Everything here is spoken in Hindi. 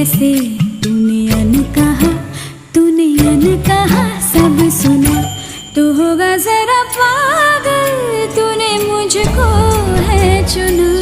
कैसे तूने अनकहा सब सुना। तू होगा जरा पागल, तूने मुझको है चुना।